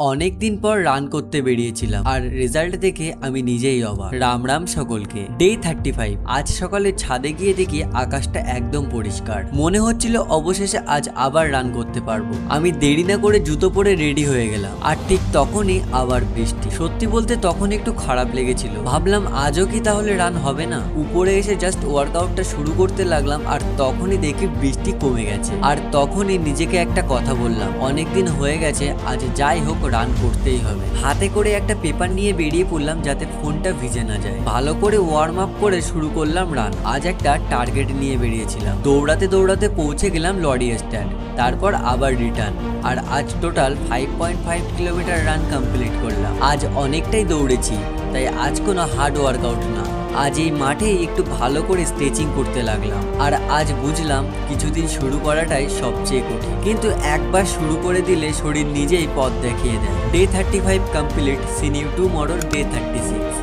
অনেকদিন পর রান করতে বেরিয়েছিলাম আর রেজাল্ট দেখে আমি নিজেই অবাক। রাম রাম সকলকে। ডে 35। আজ সকালে ছাদে গিয়ে দেখি আকাশটা একদম পরিষ্কার। মনে হচ্ছিল অবশেষে আজ আবার রান করতে পারবো। আমি দেরি না করে জুতো পরে রেডি হয়ে গেলাম আর ঠিক তখনই আবার বৃষ্টি। সত্যি বলতে তখন একটু খারাপ লেগেছিল। ভাবলাম আজও কি তাহলে রান হবে না। উপরে এসে জাস্ট ওয়ার্কআউটটা শুরু করতে লাগলাম আর তখনই দেখি বৃষ্টি কমে গেছে। আর তখনই নিজেকে একটা কথা বললাম, অনেকদিন হয়ে গেছে, আজ যাই হোক রান করতেই হবে। হাতে করে একটা পেপার নিয়ে বেরিয়ে পড়লাম যাতে ফোনটা ভিজে না যায়। ভালো করে ওয়ার্ম আপ করে শুরু করলাম রান। আজ একটা টার্গেট নিয়ে বেরিয়েছিলাম। দৌড়াতে দৌড়াতে পৌঁছে গেলাম লরি স্ট্যান্ড, তারপর আবার রিটার্ন। আর আজ টোটাল 5.5 কিলোমিটার রান কমপ্লিট করলাম। আজ অনেকটাই দৌড়েছি, তাই আজ কোনো হার্ড ওয়ার্কআউট না। আজ এই মাঠে একটু ভালো করে স্ট্রেচিং করতে লাগলাম। আর আজ বুঝলাম কিছুদিন শুরু করাটাই সবচেয়ে কঠিন, কিন্তু একবার শুরু করে দিলে শরীর নিজেই পথ দেখিয়ে দেয়। Day 35 complete. See you tomorrow day 36।